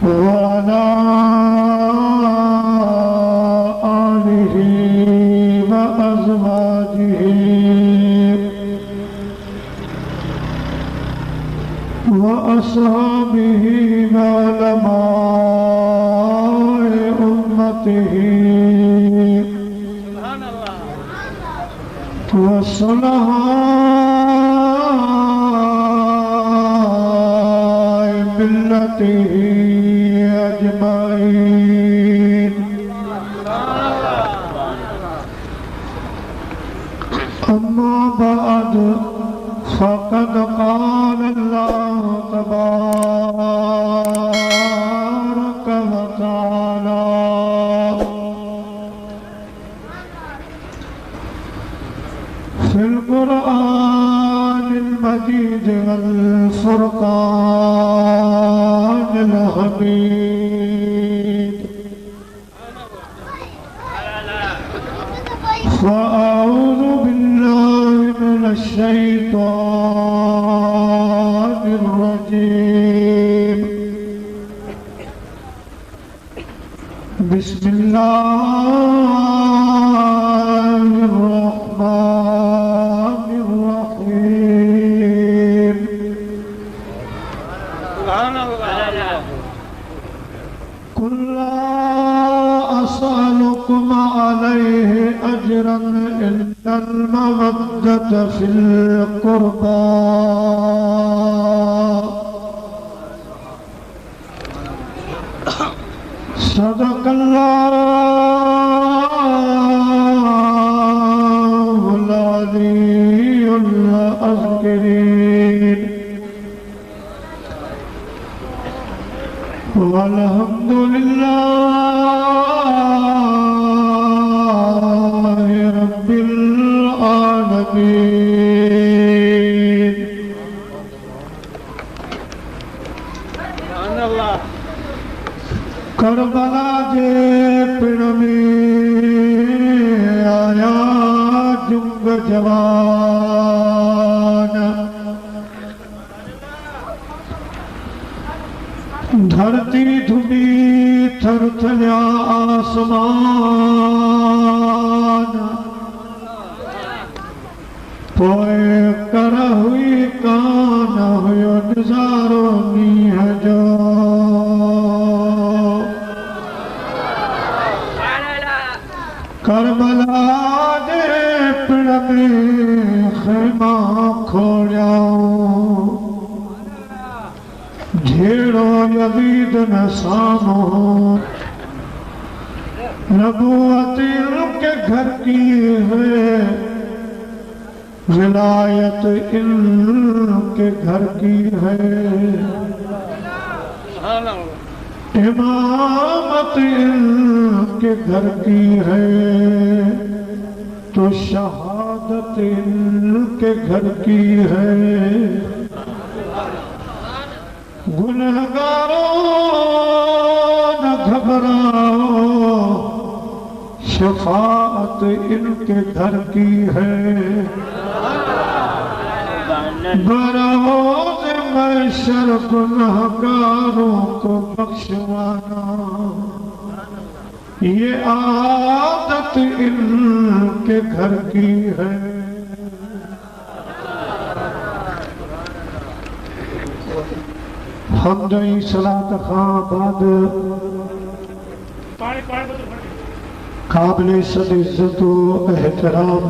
वअला आलिहि व अज़वाजिहि व अस्हाबिहि व उलमाए उम्मतिहि व सुलहाए मिल्लतिहि अजमाइन। अम्मा बाद फ़क़द क़ाल अल्लाह तबारक व तआला फ़िल क़ुरआनिल मजीद वल फ़ुरक़ानिल हमीद। फ़अऊज़ु बिल्लाहि मिनश शैतानिर रजीम। बिस्मिल्लाहिर रहमानिर रहीम। कुल ला असअलुकुम अलैहि अजरन इल्लल मवद्दत फिल क़ुरबा। सदक़ल्लाहुल अज़ीज़ुल अज़करीन। वल्हम्दुलिल्लाहि रब्बिल आलमीन। करबला जे पिण में आया जुंग जवान। धरती धुमी थर थलिया आसमान। पोए कर हुई कान हुयो निज़ारो मींह जो। करबला जे पिण में ख़ैमा खोलियाऊं। झेड़ो यज़ीद न सामो। नबूवत इनके घर की है, विलायत इनके घर की है। इमामत इनके घर की है, तो शहादत इनके घर की है। गुनहगारों न घबराओ, शफाअत इनके घर की है। बरोज़ महशर गुनहगारों को बख्शवाना, ये आदत इनके घर की है। हमद सलात खां बाद काबिल सद इज्जत व एहतराम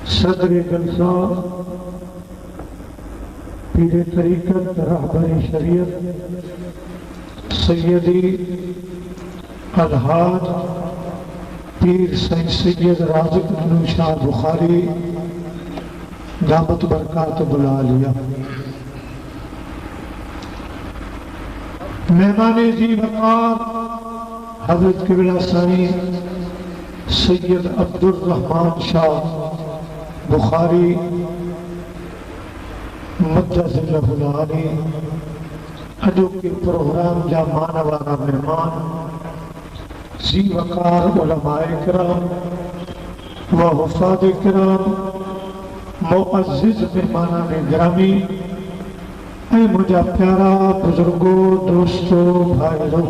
सदर जलसा पीर तरीक़त रहबर शरीयत सैयदी अलहाज पीर सैयद राज़िक अनू शाह बुखारी दामत बरकातुहुल आलिया। मेहमान जी वक़ार हज़रत क़िबला साईं सैयद अब्दुल रहमान शाह बुखारी मद्दज़िल्लहुल आली। अॼु के प्रोग्राम जा मानवारा मेहमान जी वक़ार उलमाए किराम व हुफ़ाज़ किराम मुअज़्ज़िज़ मेहमानान गिरामी ऐ मुझा प्यारा बुजुर्गो दोस्तों भाइयों,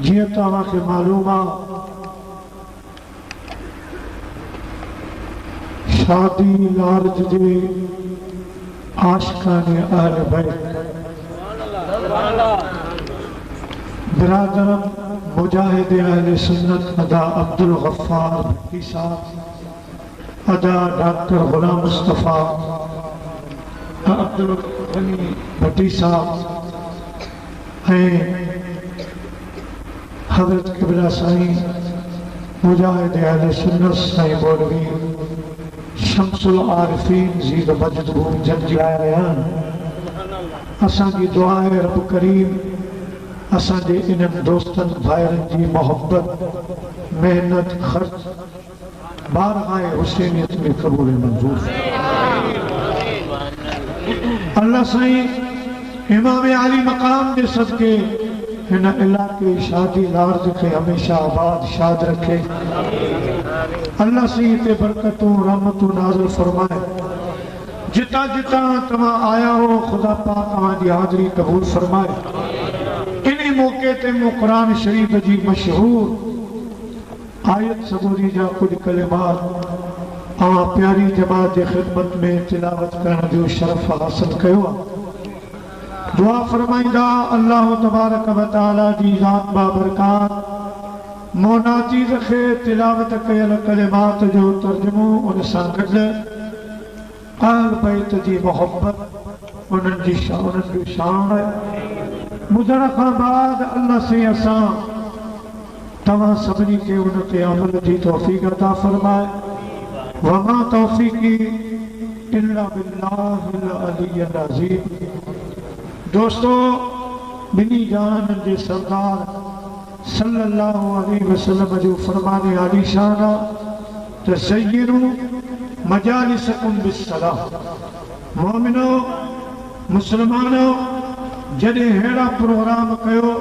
जिया तव्हांखे मालूम आहे शादी लार्ज जे आशिकाने अहल बैत बिरादरम मुजाहिद अहले सुन्नत अदा अब्दुल गफ्फार भट्टी साहब, अदा डॉक्टर गुलाम मुस्तफ़ा अब्दुल गनी भट्टी साहब हैं, हजरत क़िबला साईं मुजाहिद अहले सुन्नत साईं मौलवी शम्सुल आरिफीन ज़ीद मजद जन जी आया रहा। असां जी दुआ है रब करीम असां जे इन्हनि दोस्तनि भाइरनि जी मोहब्बत मेहनत ख़र्च बारगाह हुसैनियत में क़बूल मंजूर। अल्लाह साईं इमाम आली मकाम के सदके इन इलाके शादी लार्ज के हमेशा आबाद शाद रखे। अल्लाह साईं ते बरकतों रहमतों नाज़िल फरमाए। जिता जिता तव्हां आया हो खुदा पाक तव्हांजी हाज़िरी कबूल फरमाए। इन्हीं मौके ते मूं कुरान शरीफ जी मशहूर आयत सबूरी जा कुछ कलिमात आवां प्यारी जमात की खिदमत में तिलावत करण जो शरफ हासिल कयो। दुआ फरमाइंदा अल्लाह तबारक व तआला जी ज़ात बाबरकात मोनाती रखे तिलावत कयल कलिमात जो तर्जुमो उन सां गॾु अहल बैत जी मोहब्बत उन्हनि जी शान ॿुधण खां बाद अल्लाह से असां तव्हां सभिनी खे उन ते अमल जी तौफ़ीक़ अता फरमाए। वमा तौफ़ीक़ी इल्ला बिल्लाहिल अलिय्यिल अज़ीम। दोस्तों, बिनी जान जे सरदार सल्लल्लाहु अलैहि वसल्लम जो फरमाने आलीशान त ज़य्यिनू मजालिसकुम बिस्सलाह। मोमिनो मुसलमानो जॾहिं अहिड़ा प्रोग्राम कयो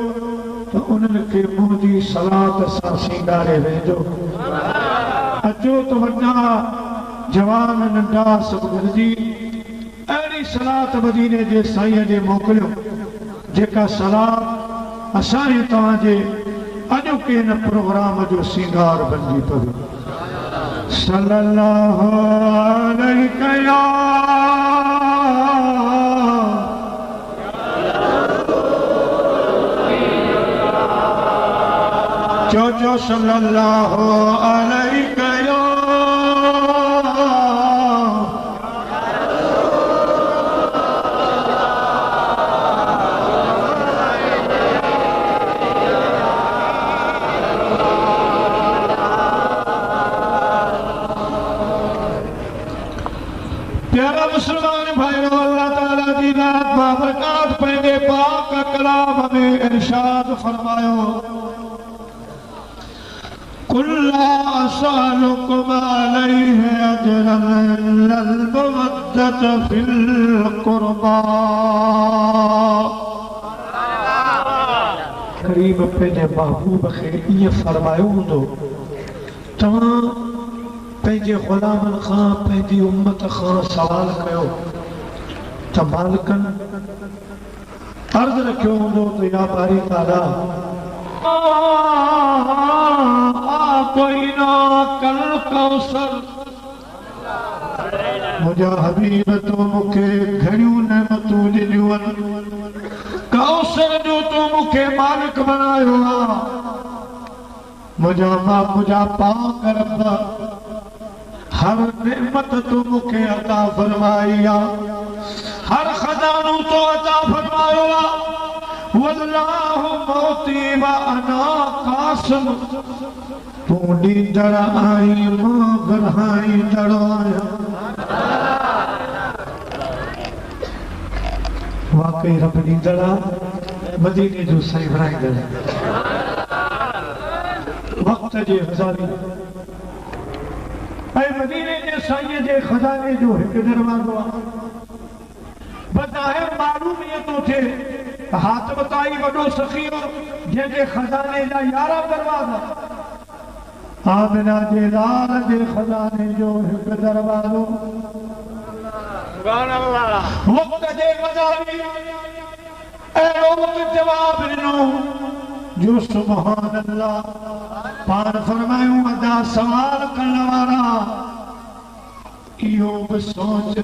तो उन्हनि खे मुंहिंजी सलात सां सींगारे वेंदो। अचो तो वॾा जवान नंढा सभु गॾिजी अहिड़ी सलात मदीने जे साईं जे मोकिलियो जेका सलात असांजे तव्हांजे अॼोके हिन प्रोग्राम जो सींगार बणिजी पवे। सल्लल्लाहु अलैहि जो सल्लल्लाहु अलैहि प्यारा मुसलमान भाइयों, अल्लाह ताला जी नात बाबरकात पंहिंजे पाक कलाम में इरशाद फरमायो कुल्ला असअलुकुम अलैहि अजरन इल्लल मवद्दत फिल कुर्बा। करीम पंहिंजे महबूब खे ईअं फरमायो हूंदो तव्हां पंहिंजे ग़ुलामनि खां पंहिंजी उम्मत खां सवाल कयो त मालिकनि अर्ज़ रखियो हूंदो त या बारी ताला कोई ना कल कौसर मुझा हबीब तो मुखे घणियूं नेमतूं ॾिनियूं आहिनि। कौसर जो तो मुखे मालिक बनायो आहे। मुझा पाक रब हर नेमत तो मुखे अता फरमाई आहे। हर खजानो तो अता फरमायो आहे। वल्लाहु मौती व अना कासिम। तू ॾींदड़ आई मां विरहाईंदड़ आहियां। वाकई रब ॾींदड़ आहे, मदीने जो साईं विरहाईंदड़। वक़्त जे हज़ारी ऐं मदीने जे साईं जे खज़ाने जो हिकु दरवाज़ो आहे। बज़ाहिर मालूम इएं थो थिए हाथ बताई वॾो सखी हो जंहिंजे खज़ाने जा 11 दरवाज़ा। आमिना जे लाल जे खज़ाने जो हिकु दरवाज़ो। सुभान अल्लाह। वक़्त जे मजावी ऐ जवाब ॾिनो जो सुभान अल्लाह पान फरमायूं अदा सवाल करण वारा इहो बि सोच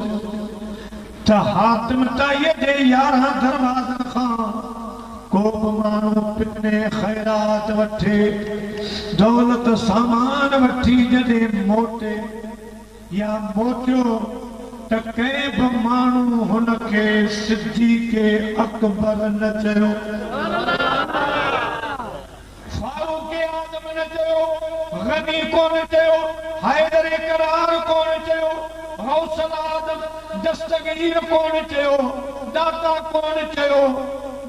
त हातिम ताईअ जे 11 दरवाज़न खां को बि माण्हू पिने ख़ैरात वठे दौलत सामान वठी जॾहिं मोटे या मोटियो त कंहिं बि माण्हू हुनखे सिद्दीक़ अकबर न चयो फारूक आज़म न चयो गनी कोन चयो हैदर करार कोन चयो गौसल आज़म दस्तगीर कोन चयो दाता कोन चयो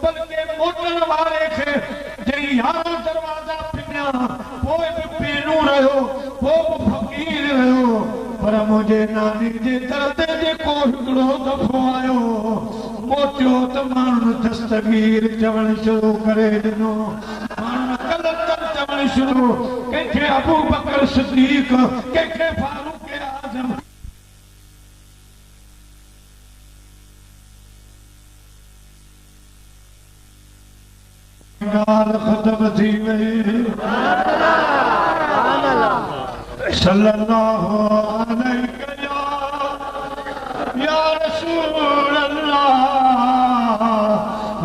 बल्कि मोटण वारे खे जॾहिं 11 दरवाज़ा पिनिया पोइ बि पेनू रहियो पोइ बि फ़क़ीर रहियो पर मुझे नानी जे दर ते जेको हिकिड़ो दफ़ो आयो मोटियो त माण्हुनि दस्तगीर चवण शुरू करे ॾिनो माण्हुनि ग़लत चवण शुरू कंहिंखे अबू बकर सिद्दीक़ कंहिंखे फारूक आज़म गाल ख़त्म थी वई सल्लल्लाहु अलैहि या रसूल अल्लाह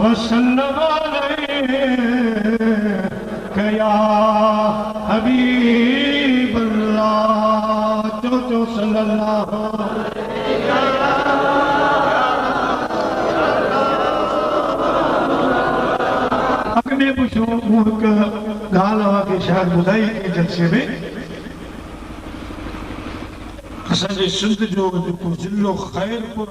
वसल्लम अलैहि या हबीब अल्लाह तो सल्लल्लाहु अगले पुछो मुल्क गालवा के शायद बुधाई के जलसे में असांजे सिंध जो जेको ज़िलो खैरपुर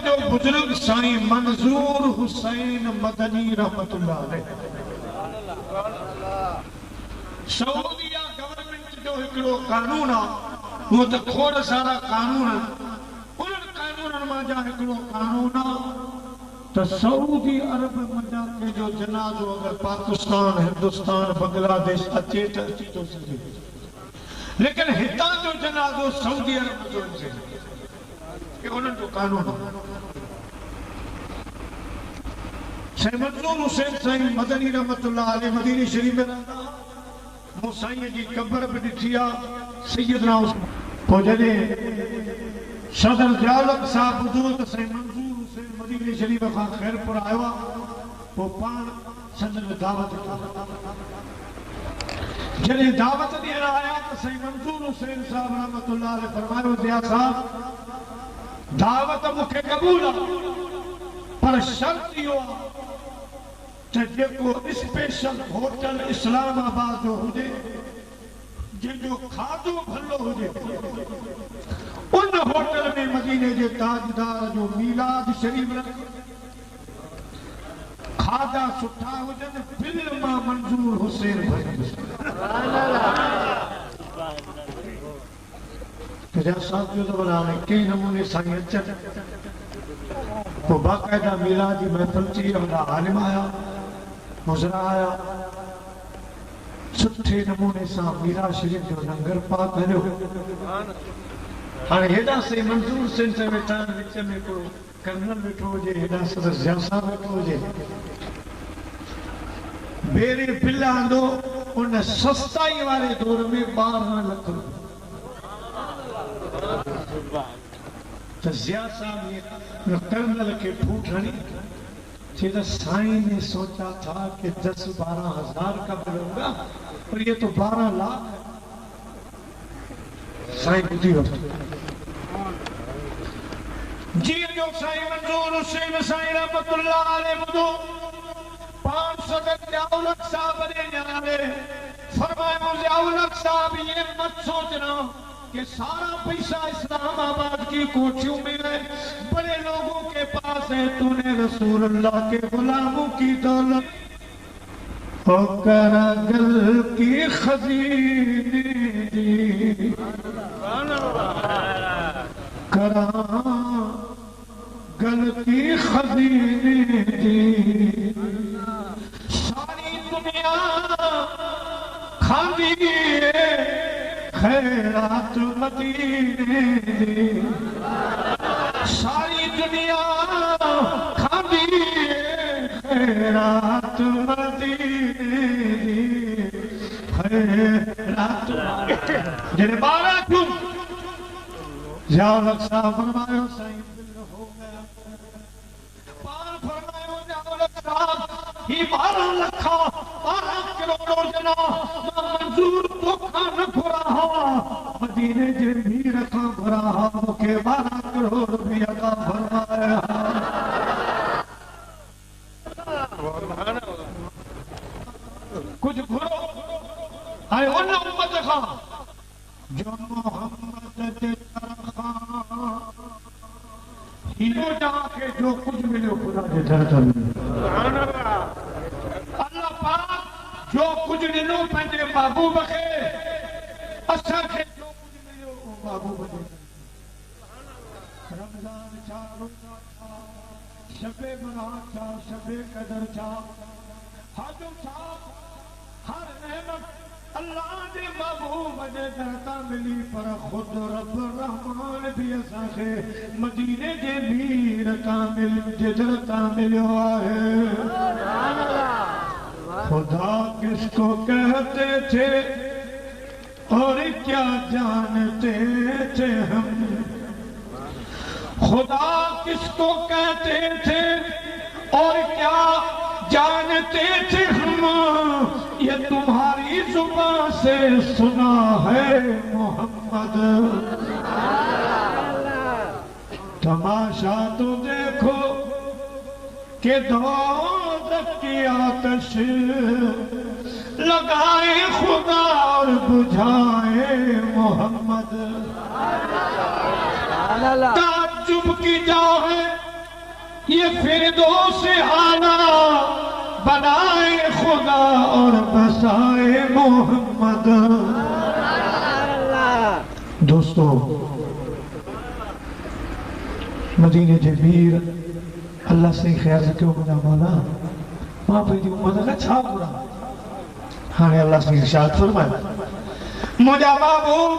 जो बुजुर्ग साईं मंज़ूर हुसैन मदनी रहमतुल्लाह अलैह सऊदीया गवर्नमेंट जो हिकिड़ो कानून आहे वो तो खोड़ सारा कानून उन्हनि कानूननि मां जा हिकिड़ो कानून आहे तो सऊदी अरब मञा के जो जनाज़ो अगर पाकिस्तान हिंदुस्तान बांग्लादेश अचे तो अची थो सघे लेकिन हितां जो जनाज़ो सऊदी अरब जो अचे ये उन्हनि जो कानून साईं मंज़ूर हुसैन साईं मदनी रहमतुल्लाह अलैह मदीने शरीफ में रहंदा मूं साईं जी क़ब्र बि ॾिठी आहे सैयदना पोइ जॾहिं सदर ज़ियाउल साहब ॿुधो त साईं मंज़ूर हुसैन मदीने शरीफ खां खैरपुर आयो आहे पोइ पाण सदर में दावत जॾहिं दावत ॾियण आया त साईं मंज़ूर हुसैन साहब रहमतुल्लाह अलैह फरमायो ज़िया साहब दावत मूंखे क़बूल आहे पर शर्त इहो आहे त जेको स्पेशल होटल इस्लामाबाद जो हुजे जंहिंजो खाधो भलो हुजे उन होटल में मदीने जे ताजदार जो मीलाद शरीफ रख खाधा सुठा हुजनि बिल मां मंज़ूर हुसैन साहब जो तो बनाने कई नमूने साईं अचनि पोइ बाक़ायदा मीलाद जी महफ़िल थी वॾा आलिम आया मुज़रा आया सुठे नमूने सां मीराज शरीफ जो लंगर पाक हलियो हाणे हेॾा साईं मंज़ूर हुसैन सां वेठा विच में हिकिड़ो कर्नल वेठो हुजे हेॾा सदर ज़िया साहब वेठो हुजे बेरे बिल आंदो उन सस्ताई वारे दौर में 12 लाख तो ज़िया साहब ने कर्नल के फूट हणी चीज़ साईं ने सोचा था कि 10-12 हज़ार का बिल होगा और ये तो 12 लाख साईं बुद्धि वठो जी जो साईं मंज़ूर हुसैन साईं रहमतुल्लाह अलैह ॿुधो 500 ज़ियाउल साहब ने न्यारे फरमाया ज़ियाउल साहब ये मत सोचना कि सारा पैसा इस्लामाबाद की कोठियों में है बड़े लोगों के पास है तूने रसूलुल्लाह के गुलामों की दौलत करागल की खजीने दी करागल की खजीने दी सारी दुनिया खाली है खैरात मदीने दी सारी दुनिया खांदी खैरात मदीने दी खैरात जेरे बारा क्यों ज़ियारत साहब फरमायो साईं दिल हो गया पार फरमायो ज़ियारत साहब ही 12 लखा 12 करोड़ जना मंजूर तो खान रहा मदीने जे भी रखा रहा मुखे 12 करोड़ भी अदा फरमाया कुछ घुरो हाय उन उम्मत खां जो मोहम्मद जे तरखा हीरो जाके जो कुछ मिलो खुदा जे तरखा अल्लाह पाक जो कुछ ॾिनो पंहिंजे महबूब खे असांखे जो कुछ मिलियो वो महबूब जे रमज़ान छा रोज़ा छा शबे बरात छा शबे कदर छा हज छा हर नेमत अल्लाह जे महबूब जे दरता मिली पर खुद रब रहमान भी असांखे मदीने जे मीर तां जे दरता मिलियो आहे खुदा किसको कहते थे और क्या जानते थे हम खुदा किसको कहते थे और क्या जानते थे हम ये तुम्हारी जुबान से सुना है मोहम्मद तमाशा तो देखो कि दोज़ख की आतिश लगाए खुदा और बुझाए मोहम्मद ताज्जुब की जाए ये फिरदौस आला बनाए खुदा और बसाए मोहम्मद दोस्तों मदीने जे मीर अल्लाह से ख्याल रखियो मुझा मौला मां पंहिंजी उम्मत का छा बुरा हाणे अल्लाह से इरशाद फरमाए मुझा महबूब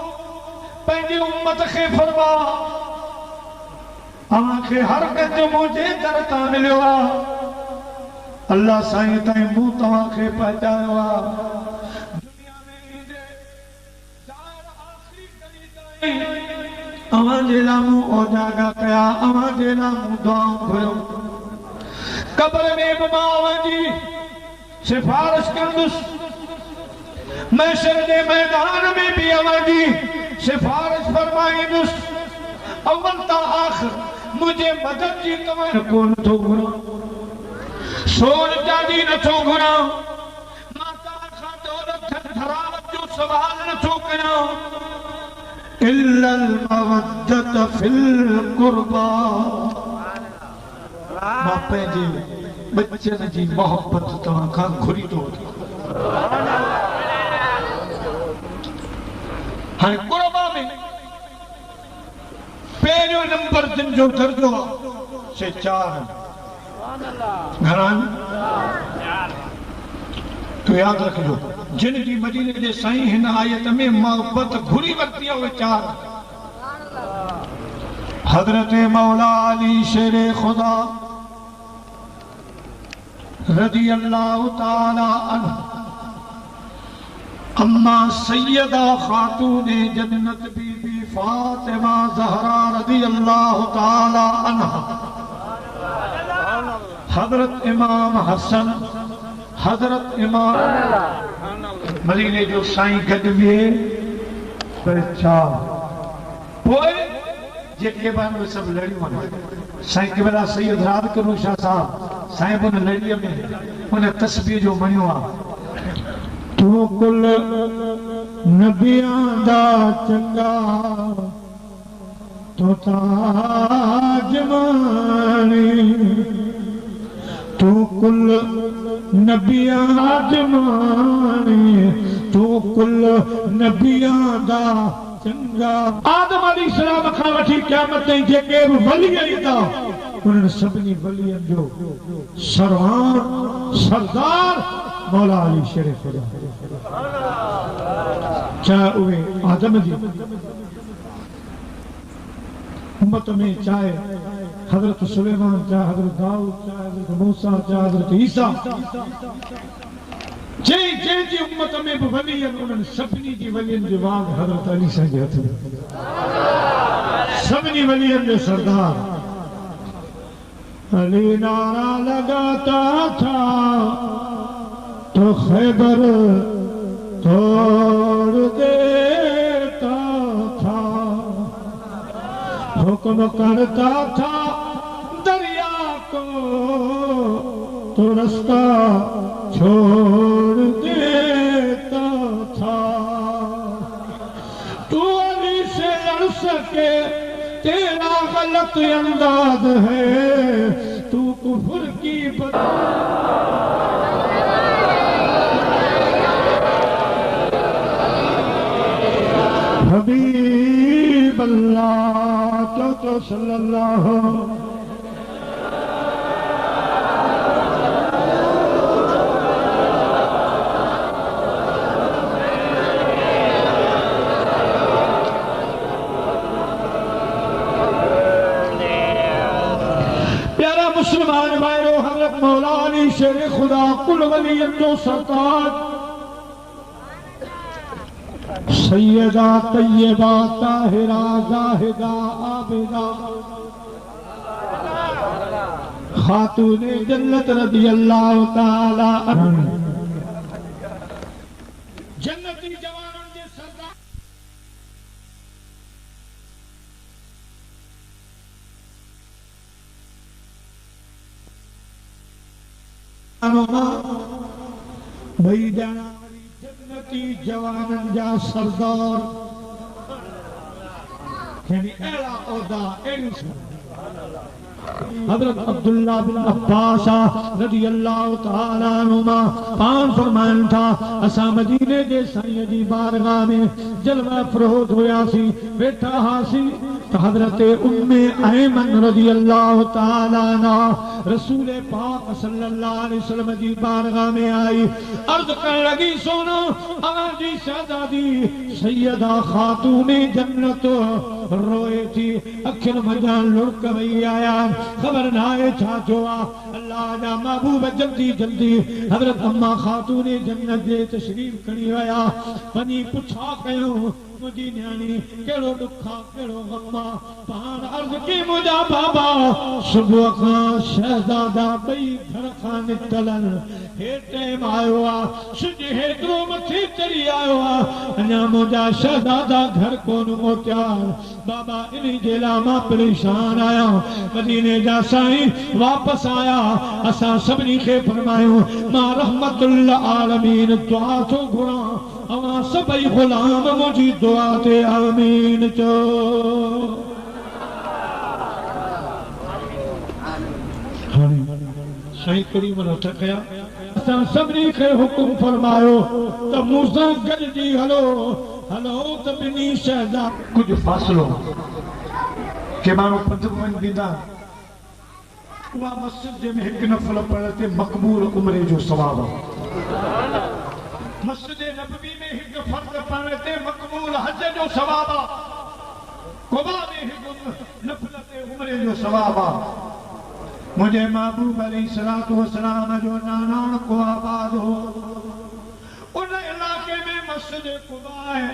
पंहिंजी उम्मत खे फरमा अव्हांखे हर कंहिंजो मुंहिंजे दर तां मिलियो आहे अल्लाह साईं ताईं मूं तव्हांखे पहुचायो आहे दुनिया में ईंदे ज़ाहिर आख़िरी कड़ी ताईं अव्हांजे लाइ मूं ओजागा कया अव्हांजे लाइ मूं दुआऊं घुरियो कब्र में बि मां अव्हांजी सिफारिश कंदुसि महशर जे मैदान में भी अव्हांजी सिफारिश फरमाईंदुसि अव्वल तां आख़िर मुझे मदद जी तव्हां को नथो घुरां सोन चांदी नथो घुरां मां तव्हां खां दौलत धरावत जो सवाल नथो कयां इल्लल मवद्दत फिल कुर्बा मां पंहिंजे बच्चन जी मोहब्बत तव्हां खां घुरी थो हाणे कुर्बा में पहिरियों नंबर जिन जो दर्जो से 4 घणा तो याद रखिजो जिन जी मदीने जे साईं हिन आयत में मोहब्बत घुरी वरती आहे उहे 4 हजरत मौला अली शेर खुदा रज़ी अल्लाह ताला अन्हु अम्मा सैयदा खातून जन्नत बीबी फातिमा ज़हरा रज़ी अल्लाह ताला अन्हा हजरत इमाम हसन हजरत इमाम मदीने जो साईं गॾु विए पर छा पोइ जेके बि आहिनि सभु लड़ियूं आहिनि साईं केवल सैयद राद करूं शाह साहब साईं उन लड़ीअ में उन तस्बीह जो मणियो आहे तू कुल नबियां दा चंगा तो ताज मानी तू कुल नबियां जमानी तू कुल नबियां दा चंगा आदम अलैहिस्सलाम खां वठी क़यामत ताईं जेके बि वली ईंदा उन्हनि सभिनी वलियनि जो सरदार मौला अली शेर खुदा चाहे उहे आदम जी उम्मत में, चाहे हजरत सुलेमान, चाहे हजरत दाऊद, चाहे हजरत मूसा, चाहे हजरत ईसा, जी उम्मत में भी वली उन्होंने सभिनी जी वलियन जी वाग हजरत अली सां जे हथ में, सभिनी वलियन जे सरदार। अली नारा लगाता था तो खैबर तोड़ देता था, हुक्म करता था दरिया को तो रास्ता छोड़ देता था। तू अली से लड़ सके तेरा गलत अंदाज है, तू कुफर की हबीब अल्लाह तो सल्लल्लाहु मुसलमान भाइयों, हजरत मौलानी शेर खुदा कुल वलियन जो सरताज सैयदा तैयबा ताहिरा जाहिदा आबिदा खातूने जन्नत रज़ी अल्लाह ताला जन्नती जवानों के सरदार भई जाना जन्नती जवानन जा सरदार यानी एला ओदा हजरत अब्दुल्ला बिन अब्बास रज़ी अल्लाह ताला अन्हुमा पान फरमान था असा मदीने जे साईं जी बारगाह में जलवा फरोज होया सी बैठा हासी हजरत उम्मे ऐमन रज़ी अल्लाह ताला अन्हा रसूल पाक सल्लल्लाहु अलैहि वसल्लम जी बारगाह में आई, अर्ज करने लगी सोना आजी शहजादी सैयदा खातूने जन्नत रोए थी अखिन मजान लुढ़क वही आया खबर ना है छा जोआ अल्लाह जा महबूब जल्दी जल्दी हजरत अम्मा खातूने जन्नत जे तशरीफ खणी आया वनी पुछा कयो मुझी न्याणी केड़ो दुखा केड़ो गम्मा पान अर्ज की मुझा बाबा सुबह का शहजादा बई घर खां निकलन हे टाइम आयो आ सुज हेतरो मथे चढ़ी आयो आ अञा मुझा शहजादा घर कोन मोटिया बाबा इन्ही जेला मां परेशान आया मदीने जा साईं वापस आया असा सभिनी खे फरमायो मां रहमतुल आलमीन दुआ थो घुरा अवा सभई गुलाम मुझी दुआ ते आमीन चो। साईं करीम न थकया असा सभिनी खे हुकुम फरमायो त मूंसां गॾिजी हलो हलो त ॿिन्ही शहजा कुछ फ़ासिलो के माण्हू पंध वञी वेंदा उहा मस्जिद जंहिंमें हिकु नफ़ल पढ़ण ते मक़बूल उमिरे जो सवाब आहे, मस्जिद नबवी में हिकु फर्ज़ पढ़ण ते मक़बूल हज जो सवाब आहे, कुबा में हिकु नफ़ल ते उमिरे जो सवाब आहे। मुझे महबूब अलैहिस्सलातु वस्सलाम जो नानाणको आबाद हो उन इलाके में मस्जिद कुबा है।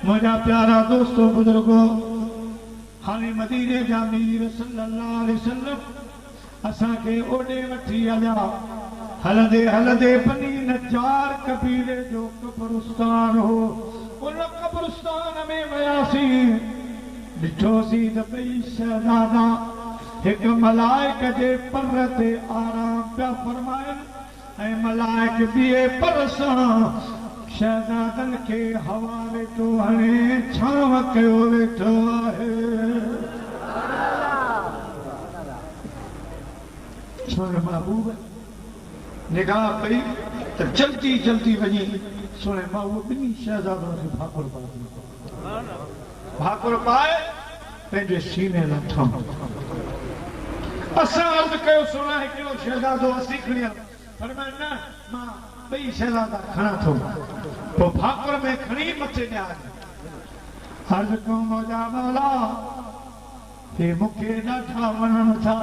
मुझा प्यारा दोस्तों बुजुर्गो हाणे मदीने जा मीर सल्लल्लाहु अलैहि वसल्लम असा के ओडे वठी हलिया हलंदे हलंदे बनी नजार कबीले जो कब्रिस्तान हो उन कब्रिस्तान में वयासीं ॾिठोसीं त ॿई शहज़ादा एक मलाइक जे पर ते आराम पिया फरमाइनि ऐं मलाइक ॿिए पर सां शहज़ादन खे हवा वेठो हणे छांव कयो वेठो आहे। सोने महबूब निगाह पई त जल्दी जल्दी वञी सोने महबूब ॿिन्ही शहज़ादनि खे भाकुर पाए पंहिंजे सीने लथम असा अर्ज कयो सोना हिकिड़ो शहज़ादो असी खणी फरमाए न मां बई शहजादा खड़ा थो तो भाकुर में खड़ी मचे न्याय हर को मौजा मौला हे मुखे ॾाढा वणन था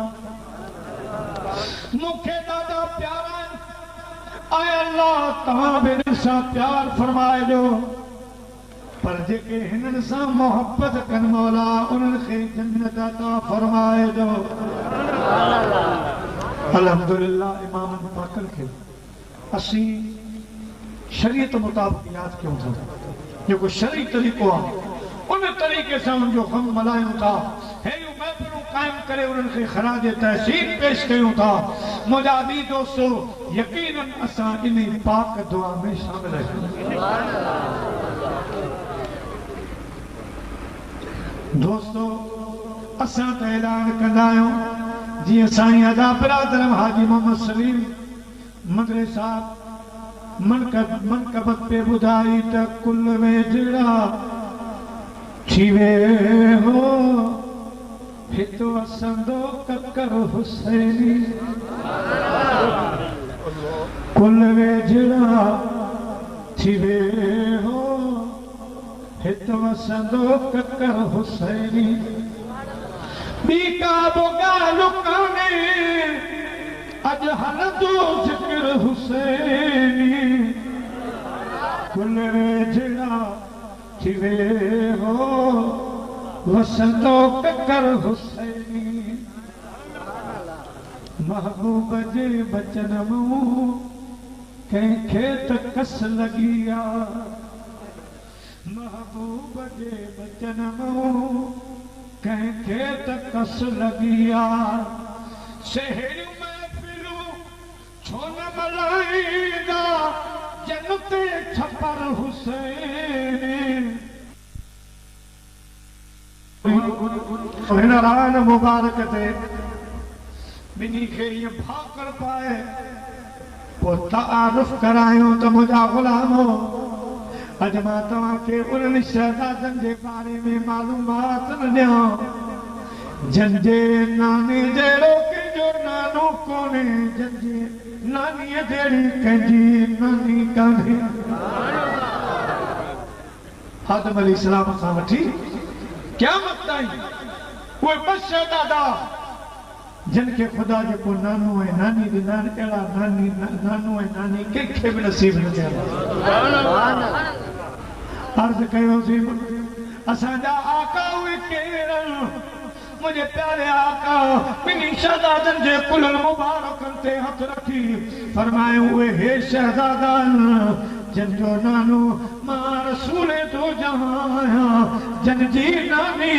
मुखे ॾाढा प्यारा आए अल्लाह तव्हां बि हिन सां प्यार फरमाइजो पर जेके हिननि सां मोहब्बत कनि मौला उन्हनि खे जन्नत अता फरमाइजो अल्हम्दुलिल्लाह इमाम पाकल खे असीं शरीयत मुताबिक यादि कयूं था जेको शरई तरीक़ो आहे उन तरीक़े से उनको हम मल्हायूं था हेयूं महफ़िलूं क़ाइम करे उन्हनि खे ख़राज तहसीन पेश कयूं था मुंहिंजा ॿी दोस्तो यकीनन असां इन पाक दुआ में शामिल आहियूं दोस्तो असां त ऐलान कंदा आहियूं जीअं साईं अदा बिरादर हाजी मोहम्मद सलीम मदरे साहब मनकबत पे ॿुधाई त कुल में जहिड़ा थीवे हो हितो असंदो ककर हुसैनी कुल वेझड़ा थीवे हो हितो असंदो ककर हुसैनी बीका बोगा लुकाने अज हलदो जिक्र हुसैनी कुल वेझड़ा थीवे हो वसंदो ककर हुसैनी महबूब जे बचन मूं कंहिंखे त कस लगी आ महबूब जे बचन मूं कंहिंखे त कस लगी आ शहर महफ़िलूं छो न मल्हाईंदा जन ते छपर हुसैन हिन रान मुबारक ते ॿिन्ही खे ईअं भाकर पाए पोइ तारुफ़ करायूं त मुंहिंजा ग़ुलामो अॼु मां तव्हांखे उन्हनि शहज़ादनि जे बारे में मालूमात न ॾियां जंहिंजे नानी जहिड़ो कंहिंजो नानो कोन्हे जंहिंजे नानीअ जहिड़ी कंहिंजी नानी कान्हे आदम अलैहिस्सलाम खां वठी क़यामत ताईं उहे ॿ शहज़ादा जिनके खुदा जेको नानो ऐं नानी ॾिना अहिड़ा नानो ऐं नानी कंहिंखे बि नसीब न थिया अर्ज़ु कयोसीं असांजा आका उहे केरु मुझे प्यारे आका ॿिन्ही शहज़ादनि जे कुलनि मुबारकनि ते हथ रखी फरमायो उहे हे शहज़ादा जंहिंजो नानो मां रसूल जो जहां आहियां जंहिंजी नानी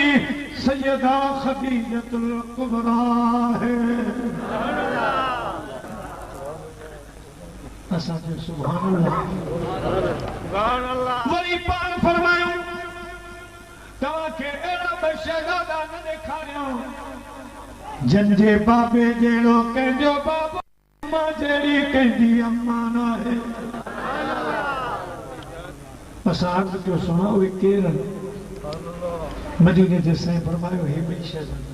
सैयदा खदीजतुल कुबरा है असांजो सुभान अल्लाह वरी पाण फरमायो तव्हांखे अहिड़ा ॿ शहज़ादा न ॾेखारियूं जंहिंजे बाबे जहिड़ो कंहिंजो बाबो अम्मा जहिड़ी कंहिंजी अम्मा न आहे असां अर्ज़ु कयो सुणो उहे केरु मदीने जे साईं फरमायो हे ॿई शहज़ादा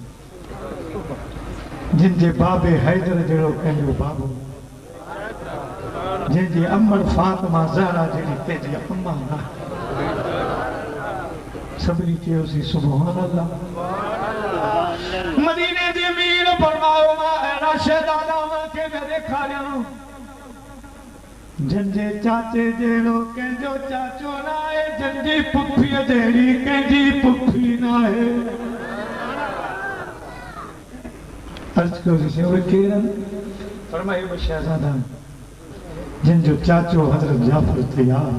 जिनजे बाबे हैदर जहिड़ो कंहिंजो बाबो जंहिंजी अमर फातिमा ज़हरा जहिड़ी कंहिंजी अम्मा न सभिनी चयोसीं सुभान अल्लाह मदीने जे मीर फरमायो मां अहिड़ा शहज़ादा खे न ॾेखारियां जंहिंजे चाचे जहिड़ो कंहिंजो चाचो न आहे जंहिंजी पुफीअ जहिड़ी कंहिंजी पुफी न आहे अर्ज़ु कयोसीं उहे केरु आहिनि फरमायो ॿ शहज़ादा जिनजो चाचो हज़रत जाफ़र तैयार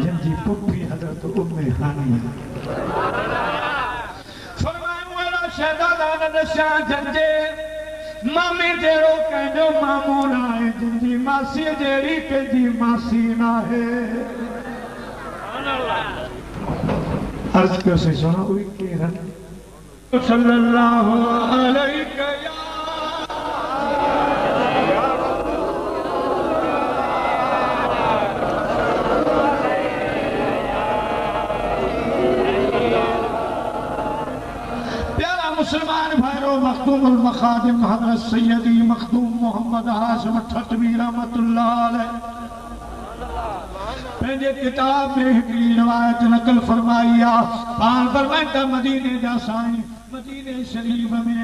जिनजी पुफी हज़रत उम्मे हानी फरमायो अहिड़ा शहज़ादा न ॾिसां जंहिंजे मामे जहिड़ो कंहिंजो मामो न आहे जिनजी मासीअ जहिड़ी कंहिंजी मासी न आहे अर्ज़ु कयोसीं सुनो उहे केरु आहिनि सल्लल्लाहु अलैहि प्यारा मुसलमान भाइयों, मखदूमुल मखादिम हज़रत सैयदी मखदूम मोहम्मद हाशिम ठटवी रहमतुल्लाह अलैह पंहिंजे किताब में हिकिड़ी रिवायत नकल फरमाई आहे। पाण फरमाईंदा मदीने जा साईं मदीने शरीफ में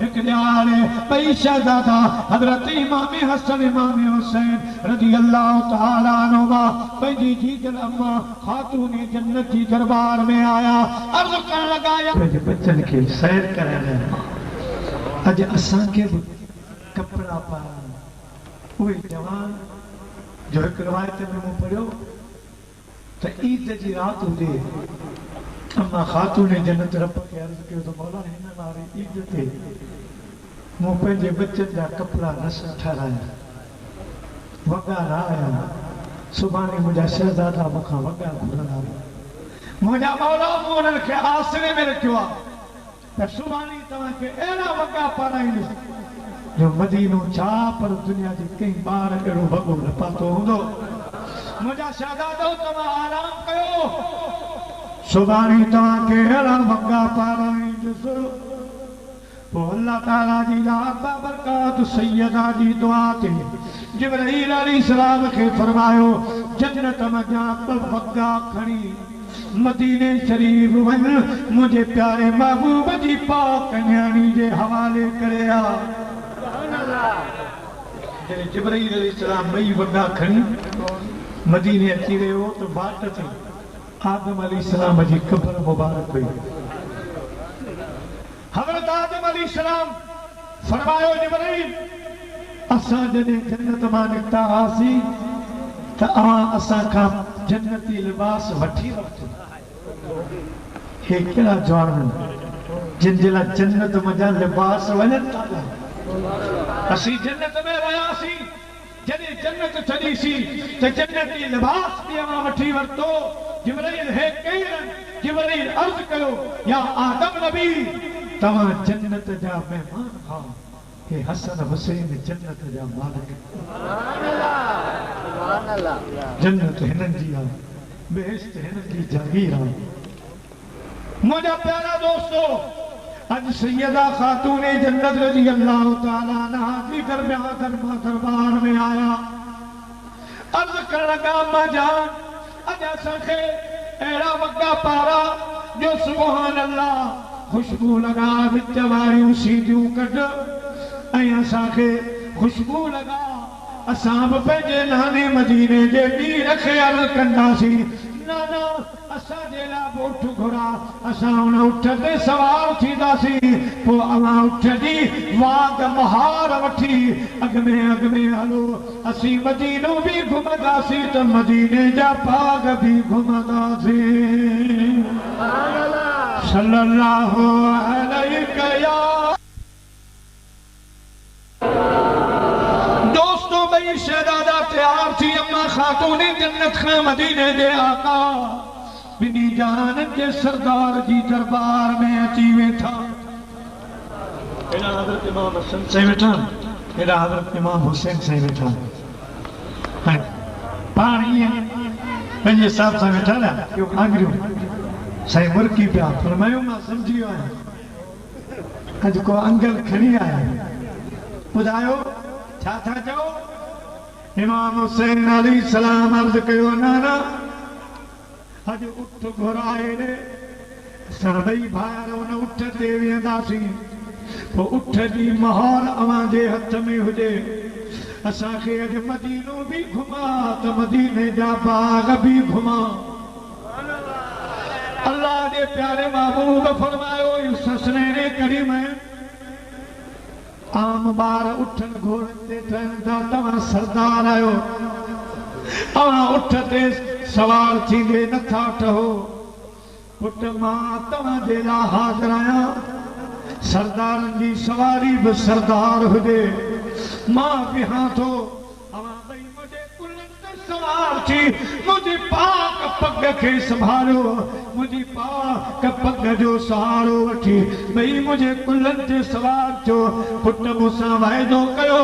एक ॾियारे ॿई शहज़ादा हज़रत इमाम हसन इमाम हुसैन रज़ी अल्लाह तआला अन्हुमा पंहिंजी जीजल अम्मा खातून जन्नत जी दरबार में आया। अर्ज़ करण लॻा पंहिंजे बच्चन खे सैर कराइण। अॼु असांखे बि कपिड़ा पाइण। उहे जवान जो हिकु रिवायत में मूं पढ़ियो त ईद जी राति हुजे, अम्मा खातून जन्नत रब खे अर्ज़ कयो त मौला हिन वारी ईद ते मूं पंहिंजे बच्चनि जा कपिड़ा न ठाराया, वॻा न आया। सुभाणे मुंहिंजा शहज़ादा मूंखां वॻा घुरंदा। मुंहिंजा मौला मूं उन्हनि खे आसिरे में रखियो आहे त सुभाणे तव्हांखे अहिड़ा वॻा पाराईंदुसि जो मदीनो छा पर दुनिया जे कंहिं ॿार अहिड़ो वॻो न पातो हूंदो। मुंहिंजा शहज़ादो तव्हां आराम कयो, सुभाणे तव्हांखे अहिड़ा वॻा पाराईंदुसि। पोइ अल्लाह ताला जी बाबरकात सैयदा जी दुआ ते जिब्राईल अलैहिस्सलाम खे फरमायो जन्नत मजा वॻा खणी मदीने शरीफ वञ, मुंहिंजे प्यारे महबूब जी पाक न्याणी जे हवाले करे आ। जिब्राईल अलैहिस्सलाम ॿई वॻा खणी मदीने अची वियो त बाट ते आदम अलैहिस्सलाम जी क़ब्र मुबारक हुई। हज़रत आदम अलैहिस्सलाम फरमायो जिब्राईल असां जॾहिं जन्नत मां निकिता हुआसीं त अवां असां खां जन्नती लिबास वठी वरितो। हे कहिड़ा जवान जिन जे लाइ जन्नत मजा लिबास वञनि था। असीं जन्नत में रहियासीं, जॾहिं जन्नत छॾीसीं त जन्नती लिबास बि अवां वठी वरितो। जिब्राईल हे कहिड़े जिब्राईल अर्ज़ कयो या आदम नबी तव्हां जन्नत जा महिमान खाओ। हे हसन हुसैन जन्नत जा मालिक। जन्नत हिननि जी आहे, बेहिश्त हिननि जी जागीर आहे। मुंहिंजा प्यारा दोस्तो, अॼु सैयदा खातून जन्नत रज़ी अल्लाह तआला अन्हा जी दरबार में आया। अर्ज़ करण लॻा अम्मा जान अॼु असांखे अहिड़ा वॻा पारा जो सुभान अल्लाह खुशबू लॻा, विच वारियूं सीधियूं कढ ऐं असांखे खुशबू लॻा। असां बि पंहिंजे नाने मदीने जे ॾींहं खे अर्ज़ कंदासीं नाना असांजे लाइ बि उठ घुरा, असां हुन उठ ते सवार थींदासीं। पोइ अवां उठ जी वाग महार वठी अॻ में हलो, असीं मदीनो बि घुमंदासीं त मदीने जा बाग बि घुमंदासीं। सल्लल्लाहु अलैहि या दोस्तों, ॿई शहज़ादा तैयार थी अम्मा खातून जन्नत खां मदीने जे आका बिनी जहाननि जे सरदार जी दरबार में अची वेठा। एॾा हज़रत इमाम हसन साईं वेठा, एॾा हज़रत इमाम हुसैन साईं वेठा। पाण ईअं पंहिंजे हिसाब सां वेठा न, इहो आङरियूं साईं मुरकी पिया। फरमायो मां सम्झी वियो आहियां, अॼु को अंगल खणी आया, ॿुधायो छा था चओ? इमाम हुसैन अलैहिस्सलाम अर्ज़ कयो नाना अॼु उठ घुराए ॾे, असां ॿई भाइर उन उठ ते वेहंदासीं। पोइ उठ जी मोहर अवां जे हथ में हुजे, असांखे अॼु मदीनो बि घुमा त मदीने जा बाग बि घुमा। अल्लाह जे प्यारे महबूब फरमायो इस ससने करीम है आम बार उठन घोड़न ते ठहंदा, तव्हां सरदार आहियो, तव्हां उठ ते सवार थींदे नथा ठहो। पुट मां तव्हांजे लाइ हाज़िर आहियां, सरदारनि जी सवारी बि सरदार हुजे, मां बिहां थो, अवां ॿई मुंहिंजे कुलनि ते सवार थी मुझे पाक पग के संभालो मुझे पाक पग जो सहारो वठी भई मुझे कुल्हनि ते सवार जो पुट मूंसां वाइदो कयो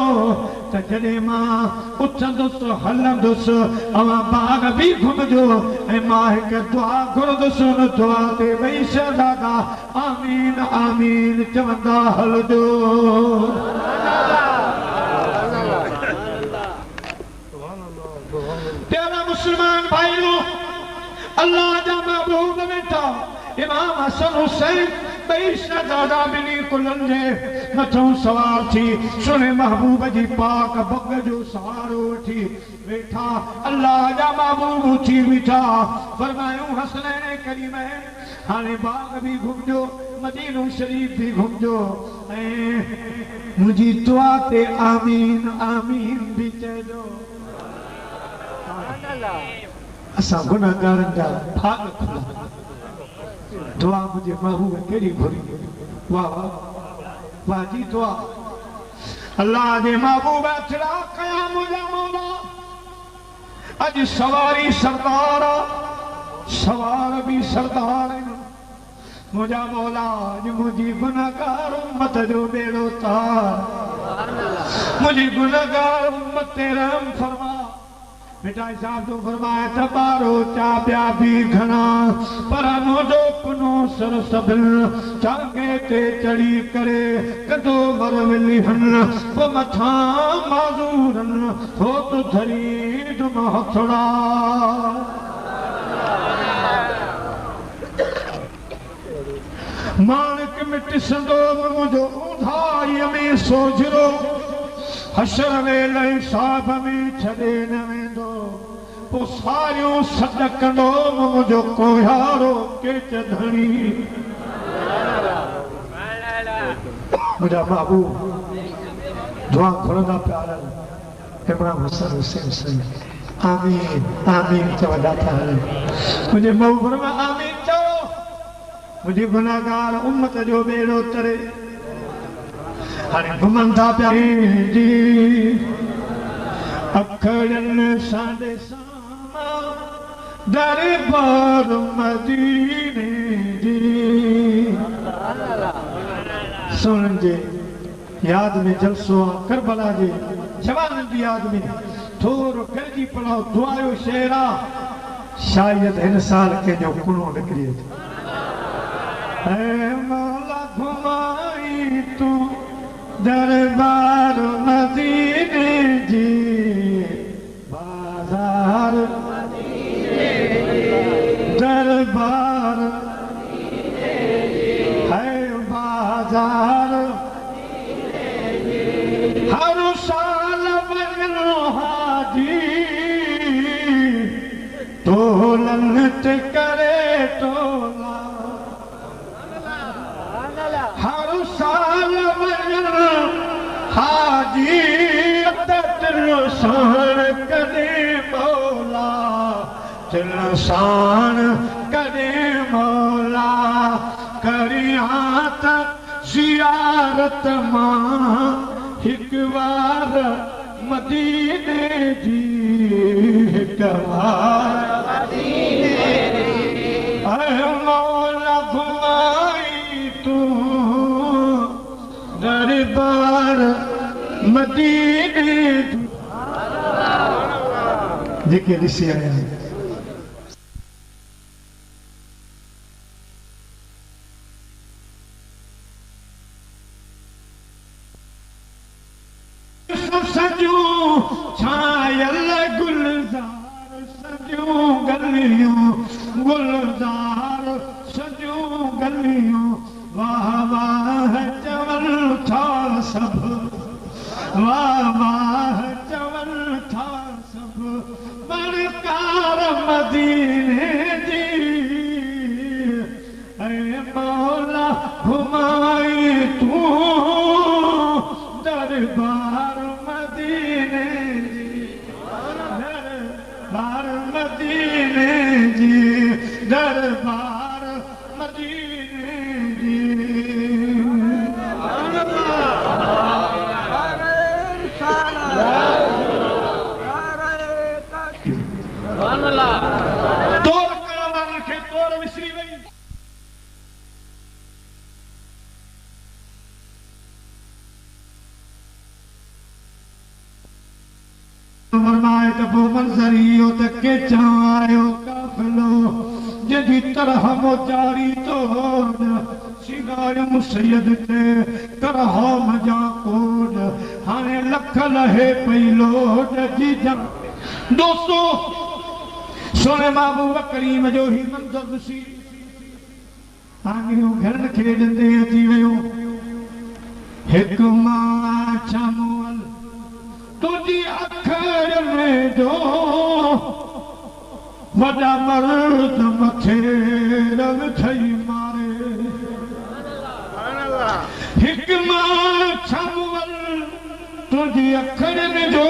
त जॾहिं मां उथंदुसि हलंदुसि अवां बाग बि घुमजो ऐं मां हिकु दुआ घुरंदुसि उन दुआ ते ॿई शहज़ादा आमीन आमीन चवंदा हलजो। प्यारा मुसलमान भाइयों अल्लाह जा महबूब वेठा इमाम हसन हुसैन ॿई शहज़ादा ॿिन्ही कुलनि जे मथां सवार थी सुहिणे महबूब जी पाक बग जो सहारो वठी वेठा अल्लाह जा महबूब थी बीठा फरमायूं हसनैन करीमैन हाणे बाग भी घुमजो मदीनो शरीफ भी घुमजो ऐं मुंहिंजी दुआ ते आमीन आमीन भी चइजो। असां गुनाहगारनि जा भाग खुला दुआ मुझे महबूब केड़ी घुरी वाह वाह वाह जी दुआ अल्लाह जे महबूब अचड़ा कया मुझा मौला अज सवारी सरदार सवार भी सरदार मुझा मौला अज मुझी गुनाहगार उम्मत जो बेड़ो तार मुझी गुनाहगार उम्मत ते रहम फरमा बेटा साहब तो फरमाया तबारो चा प्या भी घना पर मुझो कुनो सर सबिल चांगे ते चढ़ी करे कदो मर मिली हन वो मथा माजूरन हो तो धरी तुम हथड़ा मालिक मिट संदो मुझो उधाई में सोजरो हशर वेले साहब में छड़े न वेंदो पो सारियों सदकंदो मुझो कोहारो के चधणी मुझा महबूब दुआ घुरंदा प्यारा इमाम हसन हुसैन सही आमीन आमीन चवंदा था मुझे महबूब में आमीन चओ मुझे गुनाहगार उम्मत जो बेड़ो तरे हाणे घुमंदा पिया जी अखड़न साडे सामा दरबार मदीने जी सुन जे याद में जलसो करबला जे जवान जी याद में थोरो करजी पढ़ो दुआयो शेरा शायद इन साल के जो कुनो निकरी ऐ मौला घुमाई तू दरबार मदीने जी बाजार दरबार है बाजार हर साल वञो हाजी तोलन ते करे तोला हर साल वञो हाजी तिलसान करे मौला तिलसान करे मौला करिया त ज़ियारत मां हिक बार मदीने जी हिक बार मदीने ऐ मौला घुमाई तू दरबार मदीने जेके ॾिसी आया सजूं छायल गुलजार सजूं गलियूं गुलजार सजूं गलियूं वाह वाह चवल था सब वाह वाह चवल था सब बरकार मदीने जी ऐ मौला घुमाई तू दरबार मदीने जी दरबार मदीने जी दरबार मदीने जी फरमाए त वो मंजर इहो त के आयो काफिलो जदी तरह मोजारी तो सिगायो सैयद ते तरह मजा कोड हाने लख लहे पईलो जी जम दोस्तों सोने महबूब करीम जो ही मंजर सी आंगियो घर खेडंदे अची वियो हिक मां छमल तुझी अखर में जो वॾा मर्द मथे रंग ठही मारे हिक मां छमल तुझी अखर में जो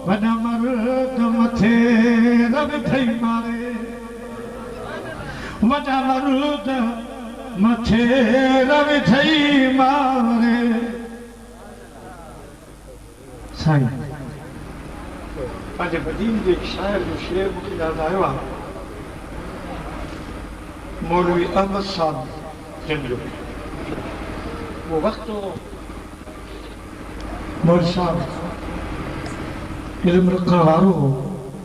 वॾा मर्द मथे रंग ठही मारे वॾा मर्द मथे रंग ठही मारे साईं पंहिंजे मदीने जे शाइर जो शेर मूंखे यादि आयो आहे मौलवी अहमद साहब जिन जो वो वक़्तु मौलवी साहब इल्म रखण वारो हो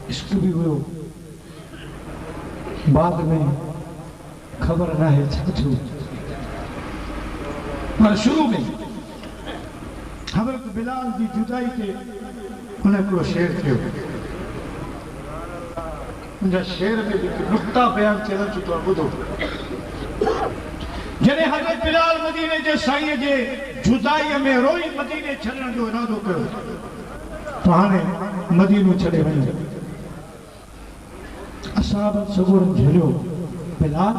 इश्क बि हुयो बाद में ख़बर न आहे छा थियो पर शुरू में हज़रत बिलाल जी जुदाई ते उन हिकिड़ो शेर थियो उनजा शेर में जेके नुक्ता बयान थियण चुको आहे ॿुधो जॾहिं हज़रत बिलाल मदीने जे साईं जे जुदाईअ में रोई मदीने छॾण जो इरादो कयो त हाणे मदीनो छॾे वञो असां सगोर झलियो बिलाल